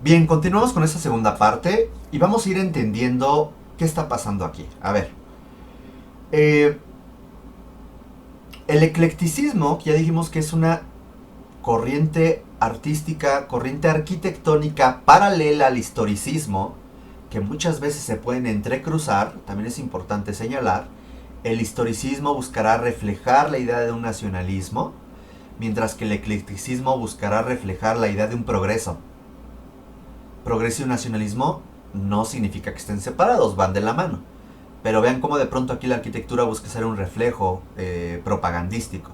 Bien, continuamos con esta segunda parte y vamos a ir entendiendo qué está pasando aquí. A ver, eh, el eclecticismo, que ya dijimos que es una corriente artística, corriente arquitectónica paralela al historicismo, que muchas veces se pueden entrecruzar, también es importante señalar. El historicismo buscará reflejar la idea de un nacionalismo, mientras que el eclecticismo buscará reflejar la idea de un progreso. Progreso y nacionalismo no significa que estén separados, van de la mano. Pero vean cómo de pronto aquí la arquitectura busca ser un reflejo propagandístico.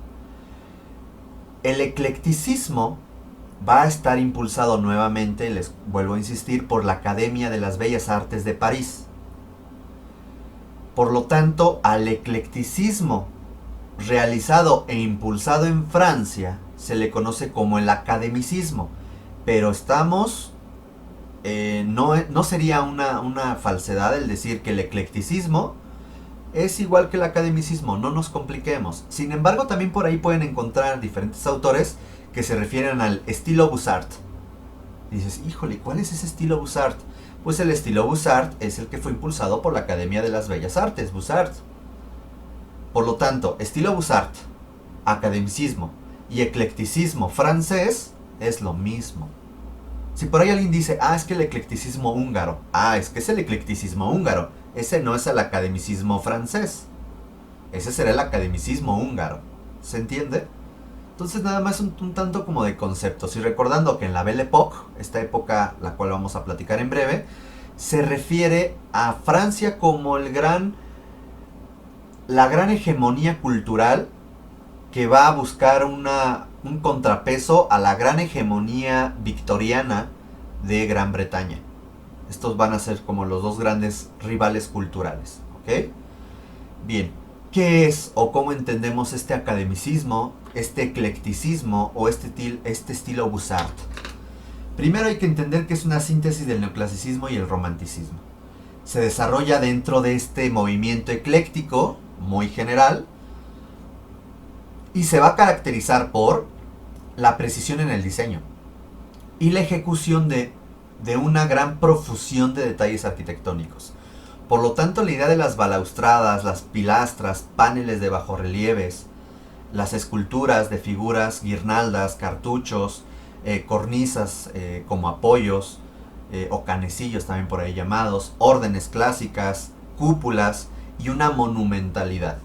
El eclecticismo va a estar impulsado nuevamente, les vuelvo a insistir, por la Academia de las Bellas Artes de París. Por lo tanto, al eclecticismo realizado e impulsado en Francia se le conoce como el academicismo. Pero estamos no sería una falsedad el decir que el eclecticismo es igual que el academicismo, no nos compliquemos. Sin embargo, también por ahí pueden encontrar diferentes autores que se refieren al estilo Bussard. Y dices, híjole, ¿cuál es ese estilo Bussard? Pues el estilo Bussard es el que fue impulsado por la Academia de las Bellas Artes, Bussard. Por lo tanto, estilo Bussard, academicismo y eclecticismo francés es lo mismo. Si por ahí alguien dice, es que el eclecticismo húngaro, es que es el eclecticismo húngaro, ese no es el academicismo francés, ese será el academicismo húngaro, ¿se entiende? Entonces nada más un tanto como de conceptos, y recordando que en la Belle Époque, esta época la cual vamos a platicar en breve, se refiere a Francia como la gran hegemonía cultural que va a buscar un contrapeso a la gran hegemonía victoriana de Gran Bretaña. Estos van a ser como los dos grandes rivales culturales, ¿ok? Bien, ¿qué es o cómo entendemos este academicismo, este eclecticismo o este estilo Bussard? Primero hay que entender que es una síntesis del neoclasicismo y el romanticismo. Se desarrolla dentro de este movimiento ecléctico, muy general, y se va a caracterizar por la precisión en el diseño y la ejecución de una gran profusión de detalles arquitectónicos. Por lo tanto, la idea de las balaustradas, las pilastras, paneles de bajorrelieves, las esculturas de figuras, guirnaldas, cartuchos, cornisas como apoyos, o canecillos también por ahí llamados, órdenes clásicas, cúpulas y una monumentalidad.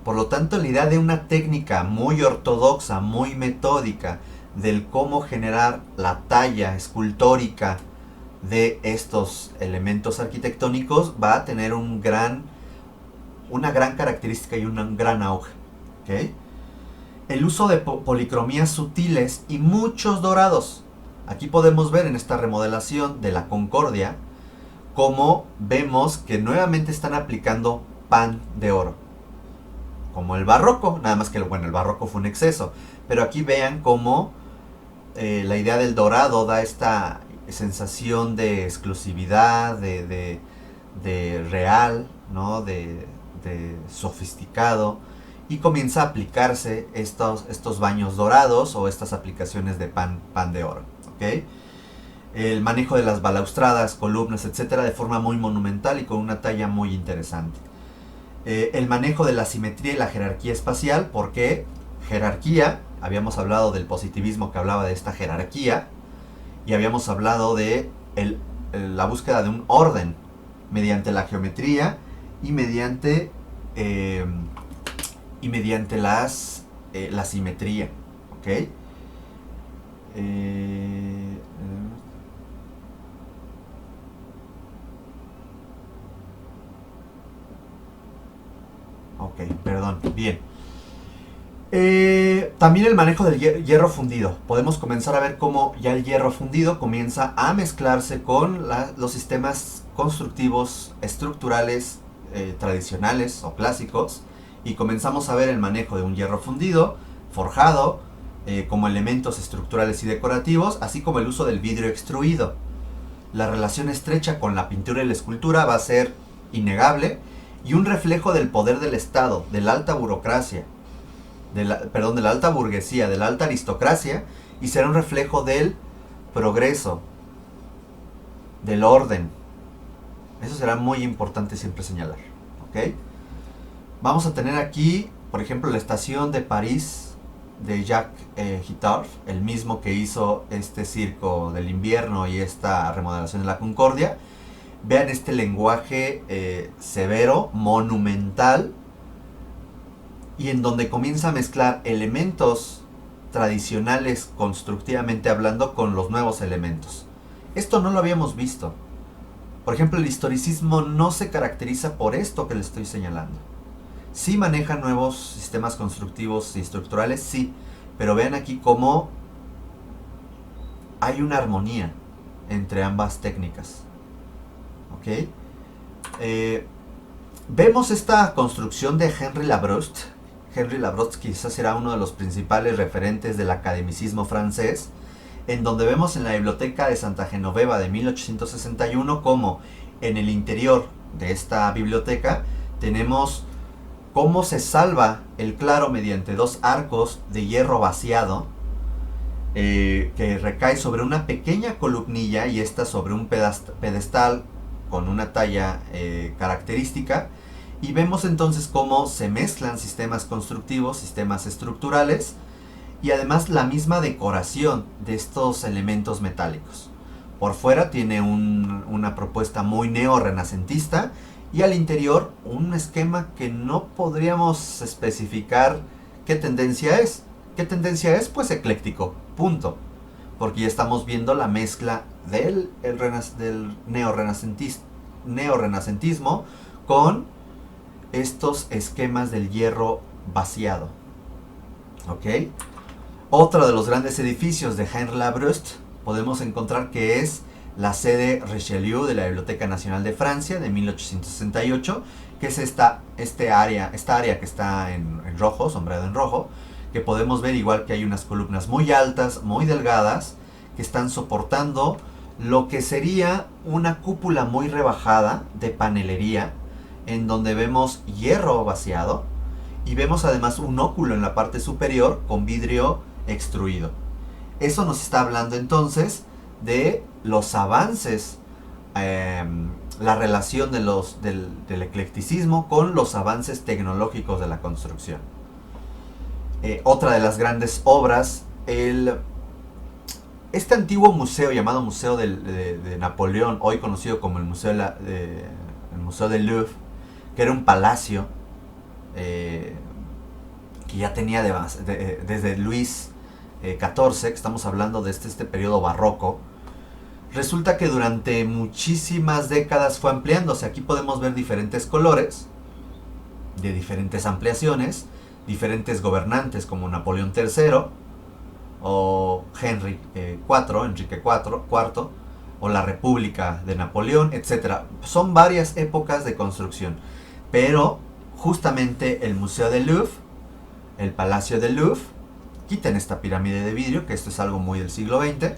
Por lo tanto, la idea de una técnica muy ortodoxa, muy metódica, del cómo generar la talla escultórica de estos elementos arquitectónicos va a tener una gran característica y un gran auge. ¿Okay? El uso de policromías sutiles y muchos dorados. Aquí podemos ver en esta remodelación de la Concordia cómo vemos que nuevamente están aplicando pan de oro. Como el barroco, nada más que el barroco fue un exceso. Pero aquí vean cómo la idea del dorado da esta sensación de exclusividad, de real, ¿no? de sofisticado, y comienza a aplicarse estos baños dorados o estas aplicaciones de pan de oro. ¿Okay? El manejo de las balaustradas, columnas, etcétera, de forma muy monumental y con una talla muy interesante. El manejo de la simetría y la jerarquía espacial, porque jerarquía, habíamos hablado del positivismo que hablaba de esta jerarquía, y habíamos hablado de la búsqueda de un orden mediante la geometría y mediante la simetría. ¿Ok? Ok, perdón, bien. También el manejo del hierro fundido. Podemos comenzar a ver cómo ya el hierro fundido comienza a mezclarse con los sistemas constructivos estructurales tradicionales o clásicos, y comenzamos a ver el manejo de un hierro fundido, forjado, como elementos estructurales y decorativos, así como el uso del vidrio extruido. La relación estrecha con la pintura y la escultura va a ser innegable y un reflejo del poder del Estado, de la alta burocracia, de la alta burguesía, de la alta aristocracia, y será un reflejo del progreso, del orden. Eso será muy importante siempre señalar. ¿Ok? Vamos a tener aquí, por ejemplo, la estación de París de Jacques Guitard, el mismo que hizo este Circo del Invierno y esta remodelación de la Concordia. Vean este lenguaje severo, monumental, y en donde comienza a mezclar elementos tradicionales constructivamente hablando con los nuevos elementos. Esto no lo habíamos visto. Por ejemplo, el historicismo no se caracteriza por esto que le estoy señalando. Sí maneja nuevos sistemas constructivos y estructurales, sí, pero vean aquí cómo hay una armonía entre ambas técnicas. ¿Ok? Vemos esta construcción de Henri Labrosse. Henri Labrosse quizás será uno de los principales referentes del academicismo francés, en donde vemos en la biblioteca de Santa Genoveva de 1861 como en el interior de esta biblioteca tenemos cómo se salva el claro mediante dos arcos de hierro vaciado que recae sobre una pequeña columnilla y esta sobre un pedestal con una talla característica, y vemos entonces cómo se mezclan sistemas constructivos, sistemas estructurales y además la misma decoración de estos elementos metálicos. Por fuera tiene una propuesta muy neorrenacentista y al interior un esquema que no podríamos especificar qué tendencia es. ¿Qué tendencia es? Pues ecléctico, punto. Porque ya estamos viendo la mezcla del neorrenacentismo con estos esquemas del hierro vaciado. ¿Ok? Otro de los grandes edificios de Henri Labrosse podemos encontrar que es la sede Richelieu de la Biblioteca Nacional de Francia de 1868, que es esta área que está en rojo, sombreado en rojo, que podemos ver igual que hay unas columnas muy altas, muy delgadas, que están soportando lo que sería una cúpula muy rebajada de panelería, en donde vemos hierro vaciado y vemos además un óculo en la parte superior con vidrio extruido. Eso nos está hablando entonces de los avances, la relación del eclecticismo con los avances tecnológicos de la construcción. Otra de las grandes obras, este antiguo museo llamado Museo de Napoleón, hoy conocido como el Museo del Louvre, que era un palacio que ya tenía desde Luis XIV, que estamos hablando de este periodo barroco. Resulta que durante muchísimas décadas fue ampliándose. Aquí podemos ver diferentes colores de diferentes ampliaciones, diferentes gobernantes como Napoleón III o Enrique IV, o la República de Napoleón, etc. Son varias épocas de construcción, pero justamente el Museo del Louvre, el Palacio del Louvre, quiten esta pirámide de vidrio, que esto es algo muy del siglo XX,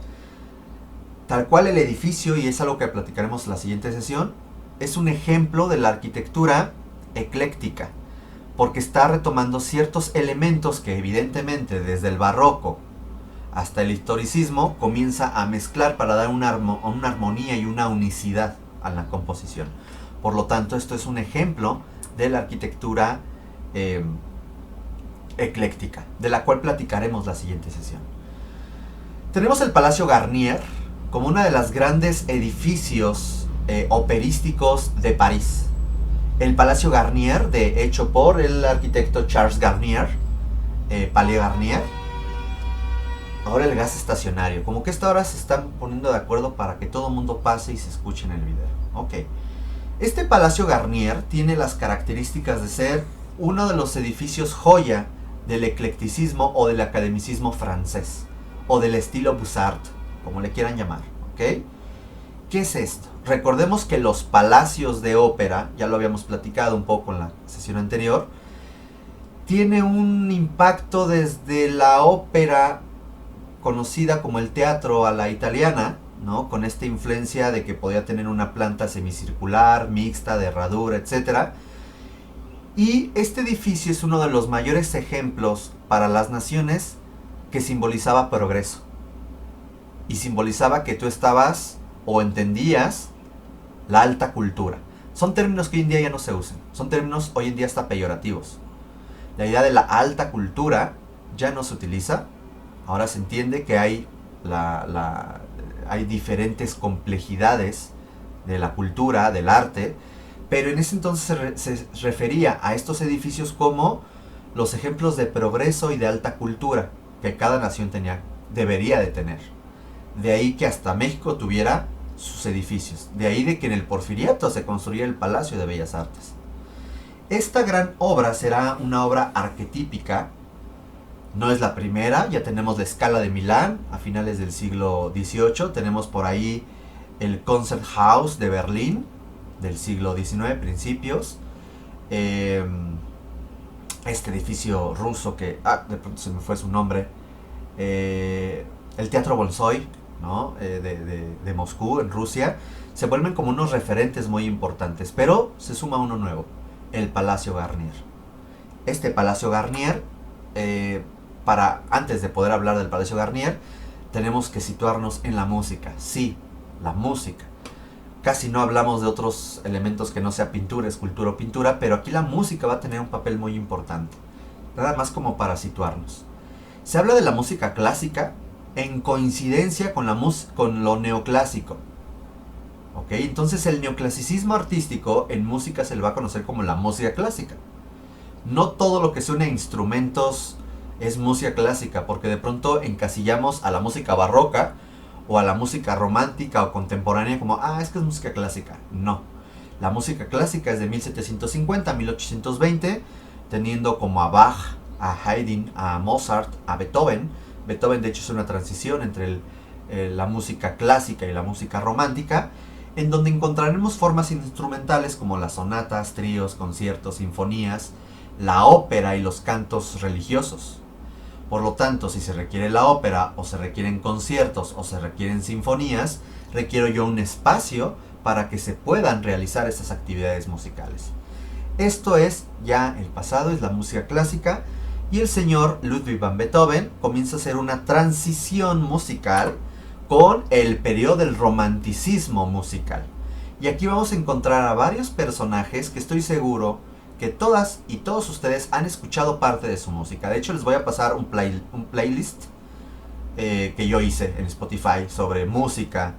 tal cual el edificio, y es algo que platicaremos en la siguiente sesión, es un ejemplo de la arquitectura ecléctica, porque está retomando ciertos elementos que evidentemente desde el barroco hasta el historicismo comienza a mezclar para dar una armonía y una unicidad a la composición. Por lo tanto, esto es un ejemplo de la arquitectura ecléctica, de la cual platicaremos la siguiente sesión. Tenemos el Palacio Garnier como uno de los grandes edificios operísticos de París. El Palacio Garnier, hecho por el arquitecto Charles Garnier, Palais Garnier. Ahora el gas estacionario, como que esta hora se están poniendo de acuerdo para que todo el mundo pase y se escuche en el video. Ok. Este Palacio Garnier tiene las características de ser uno de los edificios joya del eclecticismo o del academicismo francés, o del estilo Bussard, como le quieran llamar. ¿Ok? ¿Qué es esto? Recordemos que los palacios de ópera, ya lo habíamos platicado un poco en la sesión anterior, tiene un impacto desde la ópera conocida como el teatro a la italiana, ¿no? Con esta influencia de que podía tener una planta semicircular, mixta, de herradura, etc. Y este edificio es uno de los mayores ejemplos para las naciones que simbolizaba progreso. Y simbolizaba que tú estabas o entendías la alta cultura. Son términos que hoy en día ya no se usan. Son términos hoy en día hasta peyorativos. La idea de la alta cultura ya no se utiliza. Ahora se entiende que hay, hay diferentes complejidades de la cultura, del arte, pero en ese entonces se refería a estos edificios como los ejemplos de progreso y de alta cultura que cada nación debería de tener. De ahí que hasta México tuviera sus edificios. De ahí de que en el Porfiriato se construía el Palacio de Bellas Artes. Esta gran obra será una obra arquetípica. No es la primera, ya tenemos la Scala de Milán a finales del siglo XVIII. Tenemos por ahí el Konzerthaus de Berlín del siglo XIX, principios. Este edificio ruso que, de pronto se me fue su nombre. El Teatro Bolshoi, ¿no? De Moscú, en Rusia. Se vuelven como unos referentes muy importantes. Pero se suma uno nuevo, el Palacio Garnier. Este Palacio Garnier, antes de poder hablar del Palacio Garnier, tenemos que situarnos en la música. Sí, la música. Casi no hablamos de otros elementos que no sea pintura, escultura o pintura, pero aquí la música va a tener un papel muy importante. Nada más como para situarnos. Se habla de la música clásica en coincidencia con lo neoclásico. ¿Ok? Entonces el neoclasicismo artístico en música se le va a conocer como la música clásica. No todo lo que suena a instrumentos es música clásica, porque de pronto encasillamos a la música barroca o a la música romántica o contemporánea como, es que es música clásica. No. La música clásica es de 1750 a 1820, teniendo como a Bach, a Haydn, a Mozart, a Beethoven. Beethoven de hecho es una transición entre la música clásica y la música romántica, en donde encontraremos formas instrumentales como las sonatas, tríos, conciertos, sinfonías, la ópera y los cantos religiosos. Por lo tanto, si se requiere la ópera, o se requieren conciertos, o se requieren sinfonías, requiero yo un espacio para que se puedan realizar estas actividades musicales. Esto es ya el pasado, es la música clásica, y el señor Ludwig van Beethoven comienza a hacer una transición musical con el periodo del romanticismo musical. Y aquí vamos a encontrar a varios personajes que estoy seguro que todas y todos ustedes han escuchado parte de su música. De hecho, les voy a pasar un playlist que yo hice en Spotify sobre música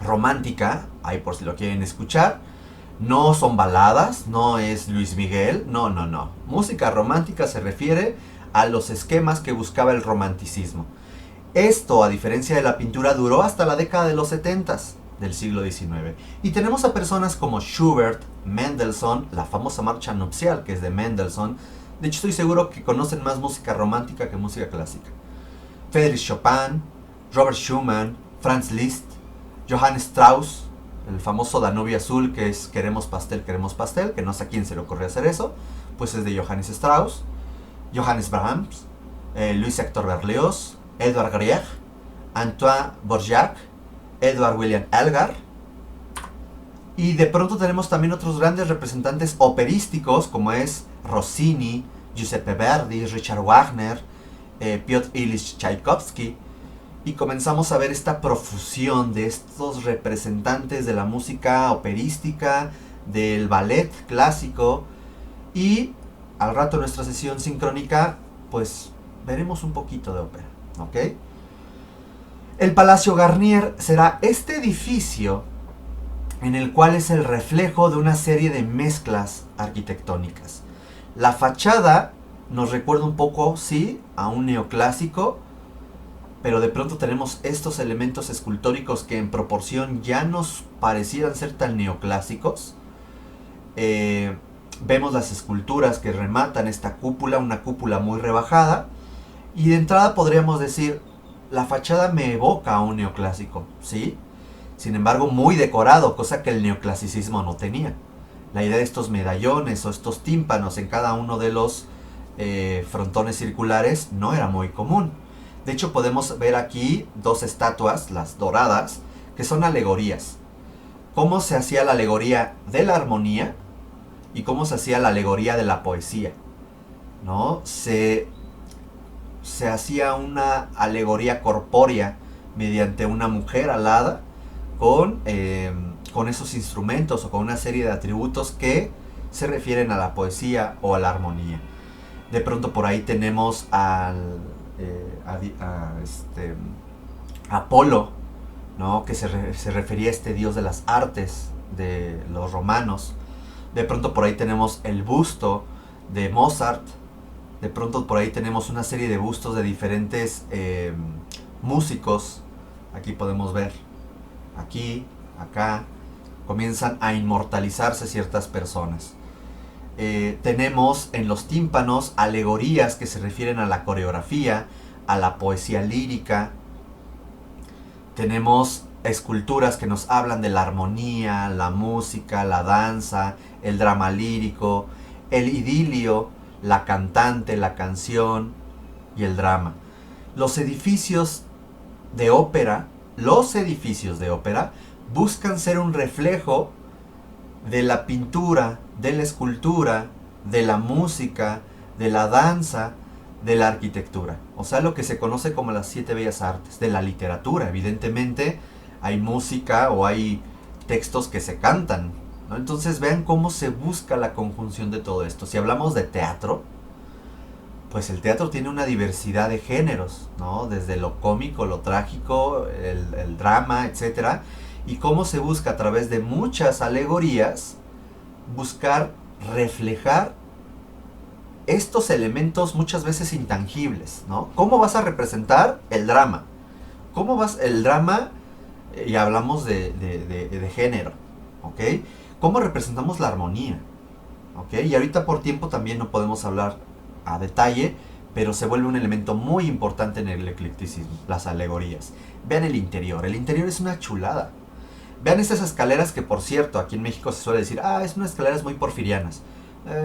romántica, ahí por si lo quieren escuchar. No son baladas, no es Luis Miguel, no. Música romántica se refiere a los esquemas que buscaba el romanticismo. Esto, a diferencia de la pintura, duró hasta la década de los 70s del siglo XIX. Y tenemos a personas como Schubert, Mendelssohn, la famosa marcha nupcial que es de Mendelssohn. De hecho, estoy seguro que conocen más música romántica que música clásica. Friedrich Chopin, Robert Schumann, Franz Liszt, Johann Strauss, el famoso Danubio Azul, que es queremos pastel, que no sé a quién se le ocurre hacer eso, pues es de Johannes Strauss, Johannes Brahms, Louis Hector Berlioz, Edvard Grieg, Antoine Dvorak, Edward William Elgar. Y de pronto tenemos también otros grandes representantes operísticos como es Rossini, Giuseppe Verdi, Richard Wagner, Piotr Ilyich Tchaikovsky. Y comenzamos a ver esta profusión de estos representantes de la música operística, del ballet clásico. Y al rato en nuestra sesión sincrónica, pues veremos un poquito de ópera, ¿ok? El Palacio Garnier será este edificio en el cual es el reflejo de una serie de mezclas arquitectónicas. La fachada nos recuerda un poco, sí, a un neoclásico, pero de pronto tenemos estos elementos escultóricos que en proporción ya nos parecieran ser tan neoclásicos. Vemos las esculturas que rematan esta cúpula, una cúpula muy rebajada, y de entrada podríamos decir, la fachada me evoca a un neoclásico, ¿sí? Sin embargo, muy decorado, cosa que el neoclasicismo no tenía. La idea de estos medallones o estos tímpanos en cada uno de los frontones circulares no era muy común. De hecho, podemos ver aquí dos estatuas, las doradas, que son alegorías. Cómo se hacía la alegoría de la armonía y cómo se hacía la alegoría de la poesía, ¿no? Se hacía una alegoría corpórea mediante una mujer alada con esos instrumentos o con una serie de atributos que se refieren a la poesía o a la armonía. De pronto por ahí tenemos a Apolo, ¿no? Que se refería a este dios de las artes de los romanos. De pronto por ahí tenemos el busto de Mozart. De pronto por ahí tenemos una serie de bustos de diferentes músicos. Aquí podemos ver, aquí, acá, comienzan a inmortalizarse ciertas personas. Tenemos en los tímpanos alegorías que se refieren a la coreografía, a la poesía lírica. Tenemos esculturas que nos hablan de la armonía, la música, la danza, el drama lírico, el idilio, la cantante, la canción y el drama. Los edificios de ópera buscan ser un reflejo de la pintura, de la escultura, de la música, de la danza, de la arquitectura. O sea, lo que se conoce como las 7 bellas artes, de la literatura. Evidentemente hay música o hay textos que se cantan, ¿no? Entonces vean cómo se busca la conjunción de todo esto. Si hablamos de teatro, pues el teatro tiene una diversidad de géneros, ¿no? Desde lo cómico, lo trágico, el drama, etc. Y cómo se busca a través de muchas alegorías buscar reflejar estos elementos muchas veces intangibles, ¿no? ¿Cómo vas a representar el drama? El drama, y hablamos de género, ¿ok? ¿Cómo representamos la armonía? ¿Ok? Y ahorita por tiempo también no podemos hablar a detalle, pero se vuelve un elemento muy importante en el eclecticismo, las alegorías. Vean el interior es una chulada. Vean estas escaleras que, por cierto, aquí en México se suele decir, es unas escaleras muy porfirianas.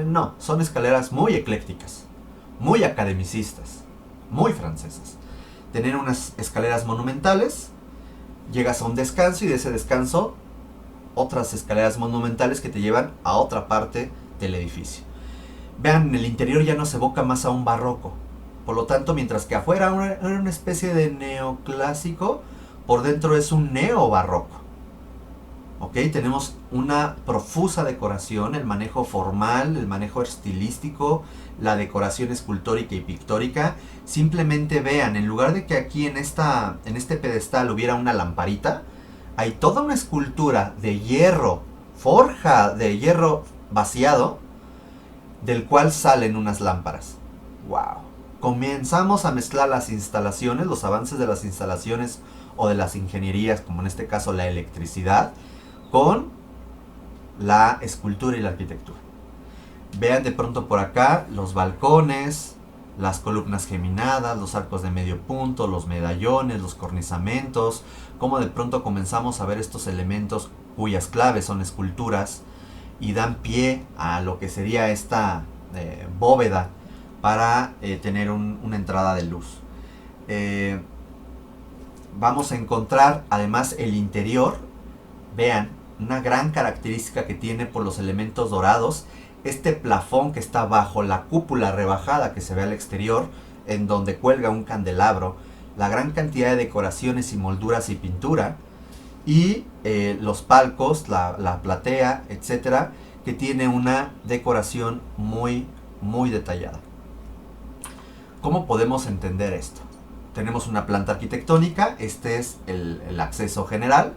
No, son escaleras muy eclécticas, muy academicistas, muy francesas. Tienen unas escaleras monumentales, llegas a un descanso y de ese descanso otras escaleras monumentales que te llevan a otra parte del edificio. Vean, en el interior ya nos evoca más a un barroco. Por lo tanto, mientras que afuera era una especie de neoclásico, por dentro es un neobarroco. ¿Ok? Tenemos una profusa decoración, el manejo formal, el manejo estilístico, la decoración escultórica y pictórica. Simplemente vean, en lugar de que aquí en este pedestal hubiera una lamparita, hay toda una escultura de hierro, forja de hierro vaciado, del cual salen unas lámparas. ¡Wow! Comenzamos a mezclar las instalaciones, los avances de las instalaciones o de las ingenierías, como en este caso la electricidad, con la escultura y la arquitectura. Vean de pronto por acá los balcones, las columnas geminadas, los arcos de medio punto, los medallones, los cornisamentos, cómo de pronto comenzamos a ver estos elementos cuyas claves son esculturas y dan pie a lo que sería esta bóveda para tener una entrada de luz. Vamos a encontrar además el interior. Vean, una gran característica que tiene por los elementos dorados, este plafón que está bajo la cúpula rebajada que se ve al exterior, en donde cuelga un candelabro, la gran cantidad de decoraciones y molduras y pintura, y los palcos, la platea, etcétera, que tiene una decoración muy, muy detallada. ¿Cómo podemos entender esto? Tenemos una planta arquitectónica, este es el acceso general.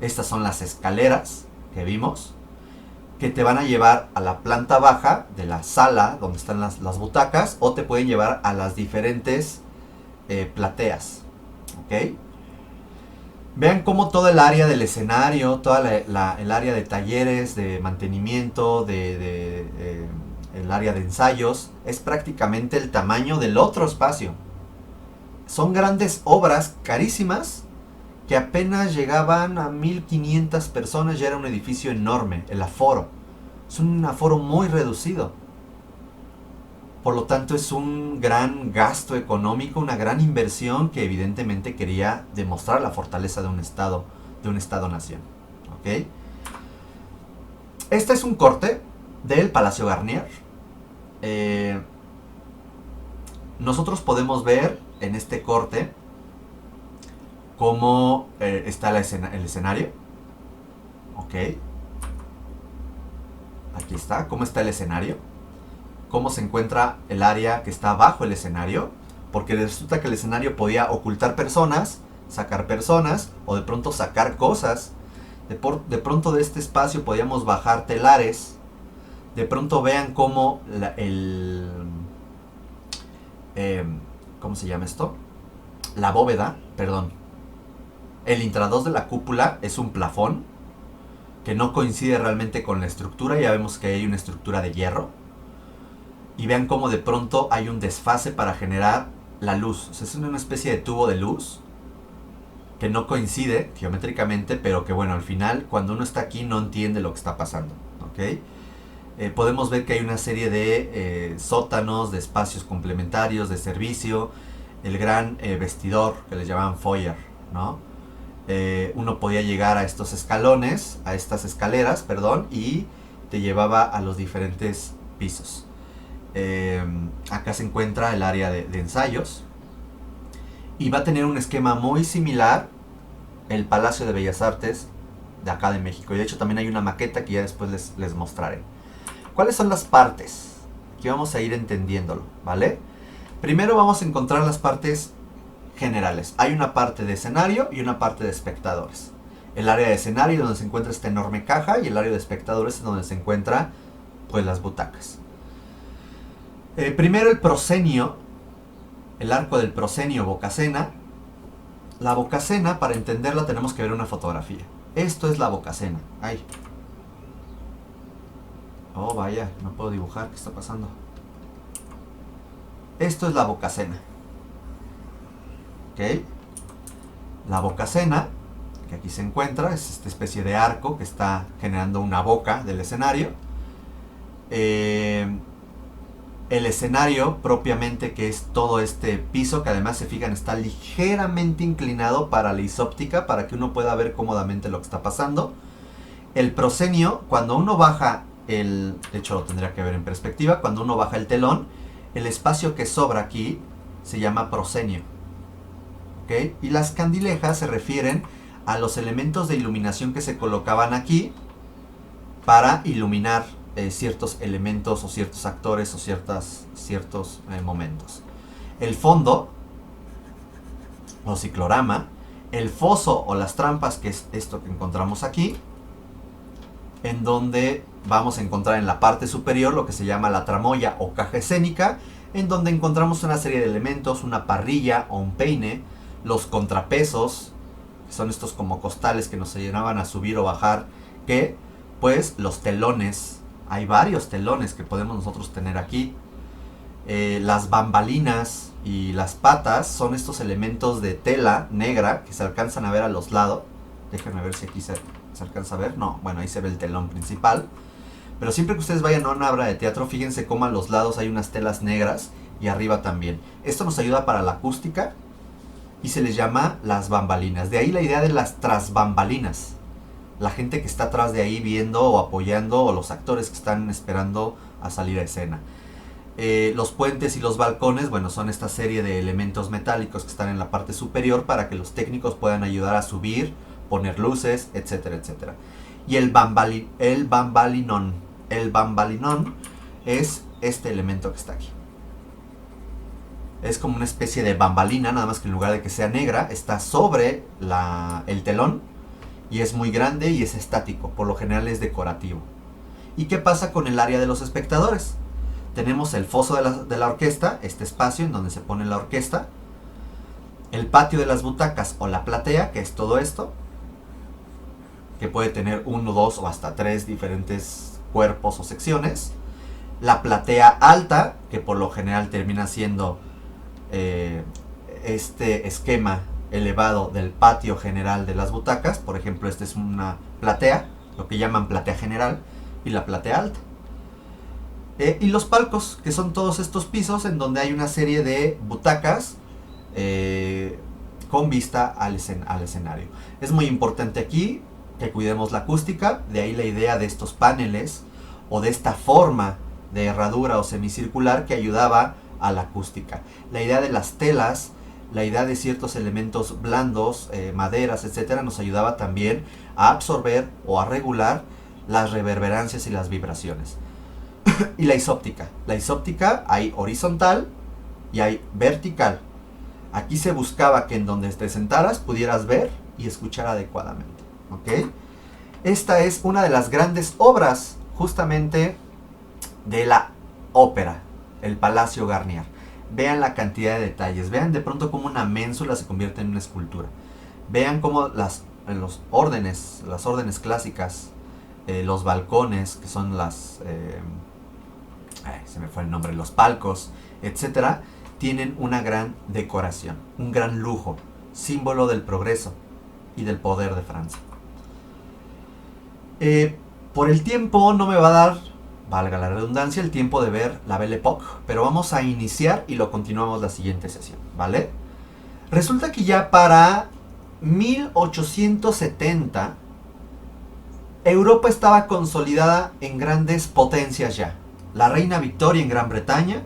Estas son las escaleras que vimos, que te van a llevar a la planta baja de la sala donde están las butacas, o te pueden llevar a las diferentes plateas. ¿Ok? Vean cómo todo el área del escenario, toda el área de talleres, de mantenimiento, el área de ensayos, es prácticamente el tamaño del otro espacio. Son grandes obras carísimas que apenas llegaban a 1500 personas, ya era un edificio enorme, el aforo. Es un aforo muy reducido. Por lo tanto, es un gran gasto económico, una gran inversión que evidentemente quería demostrar la fortaleza de un Estado-nación. ¿Ok? Este es un corte del Palacio Garnier. Nosotros podemos ver en este corte cómo está el escenario. Ok. Aquí está, cómo está el escenario. Cómo se encuentra el área que está bajo el escenario. Porque resulta que el escenario podía ocultar personas, sacar personas, o de pronto sacar cosas. De pronto de este espacio podíamos bajar telares. De pronto vean cómo ¿cómo se llama esto? La bóveda, perdón. El intradós de la cúpula es un plafón que no coincide realmente con la estructura. Ya vemos que hay una estructura de hierro. Y vean cómo de pronto hay un desfase para generar la luz. O sea, es una especie de tubo de luz que no coincide geométricamente, pero que bueno, al final cuando uno está aquí no entiende lo que está pasando. ¿Ok? Podemos ver que hay una serie de sótanos, de espacios complementarios, de servicio, el gran vestidor que les llamaban foyer, ¿no? Uno podía llegar a estos escalones, a estas escaleras, perdón, y te llevaba a los diferentes pisos. Acá se encuentra el área de ensayos y va a tener un esquema muy similar el Palacio de Bellas Artes de acá de México. Y de hecho también hay una maqueta que ya después les mostraré. ¿Cuáles son las partes? Aquí vamos a ir entendiéndolo, ¿vale? Primero vamos a encontrar las partes generales. Hay una parte de escenario y una parte de espectadores. El área de escenario donde se encuentra esta enorme caja y el área de espectadores es donde se encuentra pues las butacas. Primero el proscenio, el arco del proscenio bocacena. La bocacena, para entenderla tenemos que ver una fotografía. Esto es la bocacena. Ay. Oh, vaya, no puedo dibujar, ¿qué está pasando? Esto es la bocacena. ¿Ok? La bocacena, que aquí se encuentra, es esta especie de arco que está generando una boca del escenario. El escenario propiamente, que es todo este piso, que además se fijan está ligeramente inclinado para la isóptica, para que uno pueda ver cómodamente lo que está pasando. El proscenio, cuando uno baja de hecho lo tendría que ver en perspectiva, cuando uno baja el telón, el espacio que sobra aquí se llama proscenio. ¿Okay? Y las candilejas se refieren a los elementos de iluminación que se colocaban aquí para iluminar ciertos elementos o ciertos actores o ciertos momentos. El fondo o ciclorama, el foso o las trampas, que es esto que encontramos aquí, en donde vamos a encontrar en la parte superior lo que se llama la tramoya o caja escénica, en donde encontramos una serie de elementos, una parrilla o un peine, los contrapesos, que son estos como costales que nos ayudaban a subir o bajar, que pues los telones, hay varios telones que podemos nosotros tener aquí. Las bambalinas y las patas son estos elementos de tela negra que se alcanzan a ver a los lados. Déjenme ver si aquí se alcanza a ver. No, bueno, ahí se ve el telón principal. Pero siempre que ustedes vayan a una obra de teatro, fíjense cómo a los lados hay unas telas negras y arriba también. Esto nos ayuda para la acústica y se les llama las bambalinas. De ahí la idea de las trasbambalinas. La gente que está atrás de ahí viendo o apoyando, o los actores que están esperando a salir a escena. Los puentes y los balcones, bueno, son esta serie de elementos metálicos que están en la parte superior para que los técnicos puedan ayudar a subir, poner luces, etcétera, etcétera. Y el bambalinón es este elemento que está aquí. Es como una especie de bambalina, nada más que en lugar de que sea negra, está sobre el telón y es muy grande y es estático, por lo general es decorativo. ¿Y qué pasa con el área de los espectadores? Tenemos el foso de la orquesta, este espacio en donde se pone la orquesta, el patio de las butacas o la platea, que es todo esto, que puede tener 1, 2 o hasta 3 diferentes cuerpos o secciones, la platea alta, que por lo general termina siendo este esquema elevado del patio general de las butacas. Por ejemplo, esta es una platea, lo que llaman platea general, y la platea alta. Y los palcos, que son todos estos pisos en donde hay una serie de butacas con vista al escenario. Es muy importante aquí que cuidemos la acústica, de ahí la idea de estos paneles o de esta forma de herradura o semicircular que ayudaba a la acústica. La idea de las telas, la idea de ciertos elementos blandos, maderas, etcétera, nos ayudaba también a absorber o a regular las reverberancias y las vibraciones. Y la isóptica. La isóptica hay horizontal y hay vertical. Aquí se buscaba que en donde te sentaras pudieras ver y escuchar adecuadamente. ¿Ok? Esta es una de las grandes obras justamente de la ópera, el Palacio Garnier. Vean la cantidad de detalles, vean de pronto cómo una ménsula se convierte en una escultura. Vean cómo las órdenes clásicas, los balcones, que son se me fue el nombre, los palcos, etcétera, tienen una gran decoración, un gran lujo, símbolo del progreso y del poder de Francia. Por el tiempo no me va a dar, valga la redundancia, el tiempo de ver la Belle Époque, pero vamos a iniciar y lo continuamos la siguiente sesión, ¿vale? Resulta que ya para 1870 Europa estaba consolidada en grandes potencias ya. La reina Victoria en Gran Bretaña,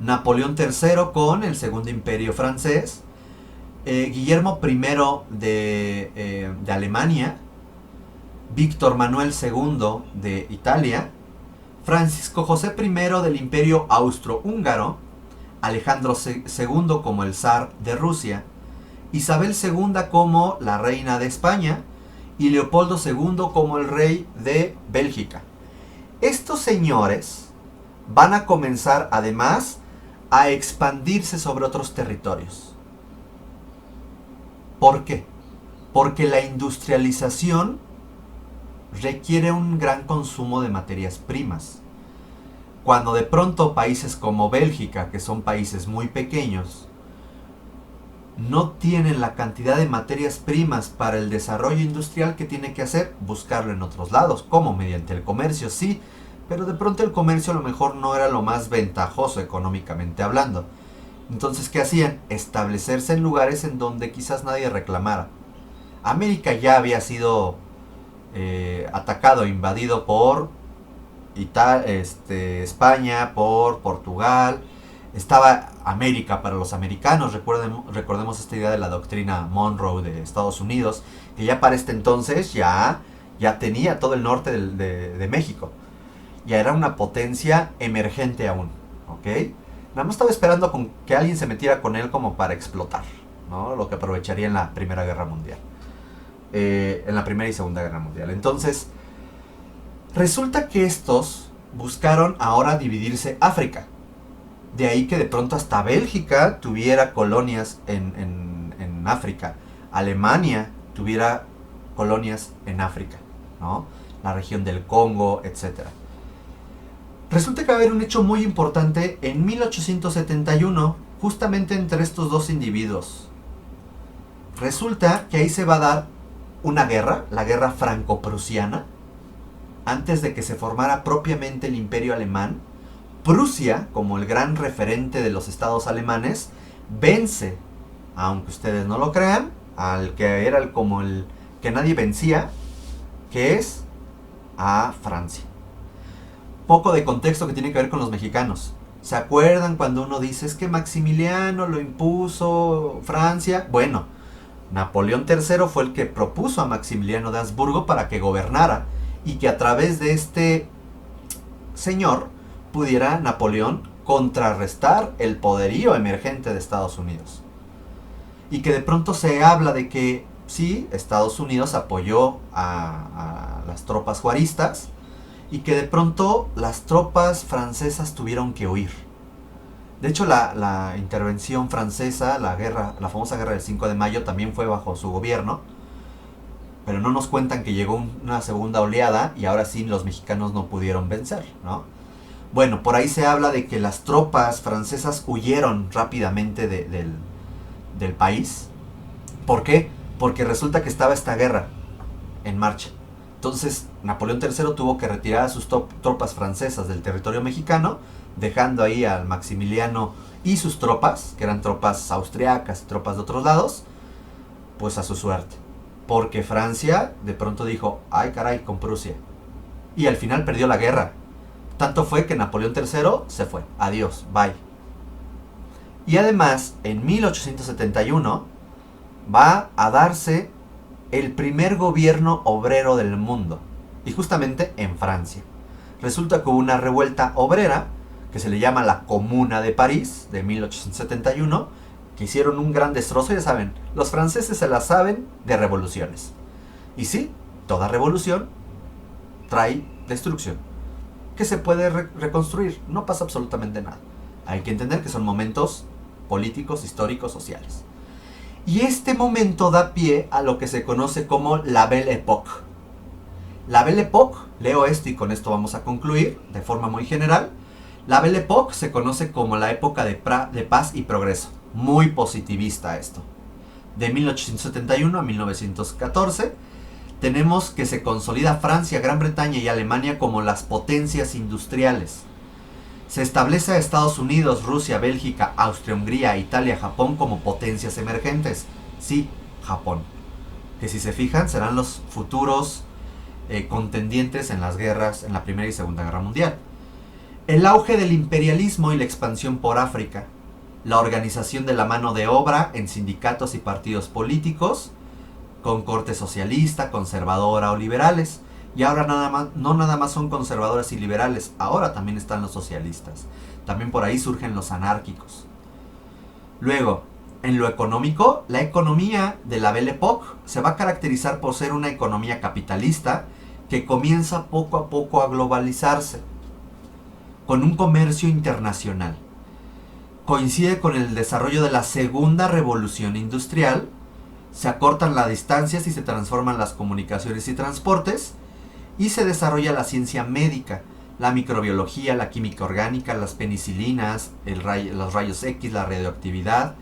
Napoleón III con el Segundo Imperio francés, Guillermo I de Alemania, Víctor Manuel II de Italia, Francisco José I del Imperio Austrohúngaro, Alejandro II como el zar de Rusia, Isabel II como la reina de España y Leopoldo II como el rey de Bélgica. Estos señores van a comenzar además a expandirse sobre otros territorios. ¿Por qué? Porque la industrialización requiere un gran consumo de materias primas. Cuando de pronto países como Bélgica, que son países muy pequeños, no tienen la cantidad de materias primas para el desarrollo industrial que tiene que hacer, buscarlo en otros lados, como mediante el comercio, sí, pero de pronto el comercio a lo mejor no era lo más ventajoso económicamente hablando. Entonces, ¿qué hacían? Establecerse en lugares en donde quizás nadie reclamara. América ya había sido atacado, invadido por España, por Portugal. Estaba América para los americanos. Recordemos esta idea de la doctrina Monroe de Estados Unidos, que ya para este entonces ya tenía todo el norte de México. Ya era una potencia emergente aún, ¿ok? Nada más estaba esperando con que alguien se metiera con él como para explotar, ¿no? Lo que aprovecharía en la Primera Guerra Mundial. En la Primera y Segunda Guerra Mundial. Entonces, resulta que estos buscaron ahora dividirse África. De ahí que de pronto hasta Bélgica tuviera colonias en África. Alemania tuviera colonias en África, ¿no? La región del Congo, etc. Resulta que va a haber un hecho muy importante en 1871, justamente entre estos dos individuos. Resulta que ahí se va a dar una guerra, la guerra franco-prusiana, antes de que se formara propiamente el Imperio Alemán. Prusia, como el gran referente de los estados alemanes, vence, aunque ustedes no lo crean, al que era como el que nadie vencía, que es a Francia. Poco de contexto que tiene que ver con los mexicanos. ¿Se acuerdan cuando uno dice es que Maximiliano lo impuso Francia? Bueno, Napoleón III fue el que propuso a Maximiliano de Habsburgo para que gobernara y que a través de este señor pudiera Napoleón contrarrestar el poderío emergente de Estados Unidos. Y que de pronto se habla de que sí, Estados Unidos apoyó a las tropas juaristas y que de pronto las tropas francesas tuvieron que huir. De hecho, la intervención francesa, la famosa guerra del 5 de mayo, también fue bajo su gobierno. Pero no nos cuentan que llegó una segunda oleada y ahora sí los mexicanos no pudieron vencer, ¿no? Bueno, por ahí se habla de que las tropas francesas huyeron rápidamente del país. ¿Por qué? Porque resulta que estaba esta guerra en marcha. Entonces, Napoleón III tuvo que retirar a sus tropas francesas del territorio mexicano, dejando ahí al Maximiliano y sus tropas, que eran tropas austriacas y tropas de otros lados, pues a su suerte. Porque Francia de pronto dijo, ay caray, con Prusia. Y al final perdió la guerra. Tanto fue que Napoleón III se fue. Adiós, bye. Y además, en 1871 va a darse el primer gobierno obrero del mundo, y justamente en Francia. Resulta que hubo una revuelta obrera que se le llama la Comuna de París de 1871, que hicieron un gran destrozo. Ya saben, los franceses se la saben de revoluciones. Y sí, toda revolución trae destrucción, que se puede reconstruir, no pasa absolutamente nada. Hay que entender que son momentos políticos, históricos, sociales. Y este momento da pie a lo que se conoce como la Belle Époque. La Belle Époque, leo esto y con esto vamos a concluir de forma muy general. La Belle Époque se conoce como la época de paz y progreso. Muy positivista esto. De 1871 a 1914 tenemos que se consolida Francia, Gran Bretaña y Alemania como las potencias industriales. Se establece a Estados Unidos, Rusia, Bélgica, Austria, Hungría, Italia, Japón como potencias emergentes. Sí, Japón. Que si se fijan serán los futuros contendientes en las guerras, en la Primera y Segunda Guerra Mundial. El auge del imperialismo y la expansión por África. La organización de la mano de obra en sindicatos y partidos políticos, con corte socialista, conservadora o liberales. Y ahora no nada más son conservadores y liberales, ahora también están los socialistas. También por ahí surgen los anárquicos. Luego, en lo económico, la economía de la Belle Époque se va a caracterizar por ser una economía capitalista que comienza poco a poco a globalizarse, con un comercio internacional. Coincide con el desarrollo de la segunda revolución industrial, se acortan las distancias y se transforman las comunicaciones y transportes, y se desarrolla la ciencia médica, la microbiología, la química orgánica, las penicilinas, los rayos X, la radioactividad,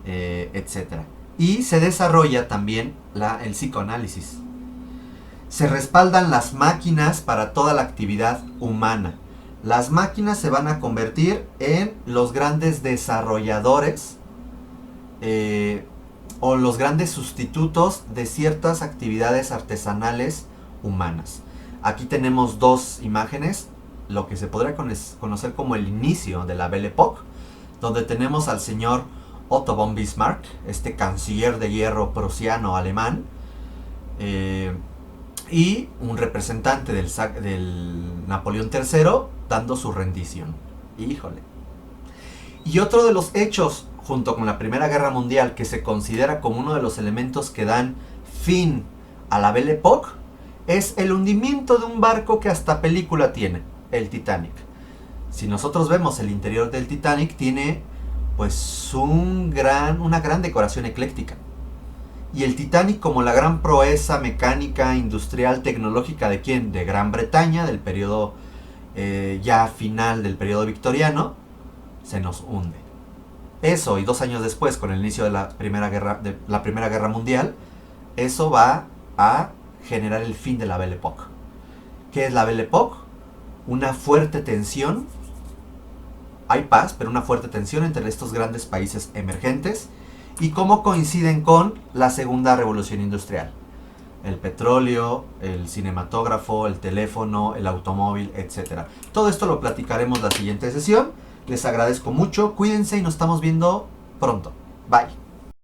etc. Y se desarrolla también el psicoanálisis. Se respaldan las máquinas para toda la actividad humana. Las máquinas se van a convertir en los grandes desarrolladores o los grandes sustitutos de ciertas actividades artesanales humanas. Aquí tenemos dos imágenes, lo que se podría conocer como el inicio de la Belle Époque, donde tenemos al señor Otto von Bismarck, este canciller de hierro prusiano alemán, y un representante del Napoleón III dando su rendición. Híjole. Y otro de los hechos, junto con la Primera Guerra Mundial, que se considera como uno de los elementos que dan fin a la Belle Époque, es el hundimiento de un barco que hasta película tiene, el Titanic. Si nosotros vemos el interior del Titanic, tiene pues una gran decoración ecléctica. Y el Titanic, como la gran proeza mecánica, industrial, tecnológica de ¿quién? De Gran Bretaña, del periodo ya final del periodo victoriano, se nos hunde. Eso, y 2 años después, con el inicio de la Primera Guerra Mundial, eso va a generar el fin de la Belle Époque. ¿Qué es la Belle Époque? Una fuerte tensión. Hay paz, pero una fuerte tensión entre estos grandes países emergentes. ¿Y cómo coinciden con la segunda revolución industrial? El petróleo, el cinematógrafo, el teléfono, el automóvil, etc. Todo esto lo platicaremos la siguiente sesión. Les agradezco mucho, cuídense y nos estamos viendo pronto. Bye.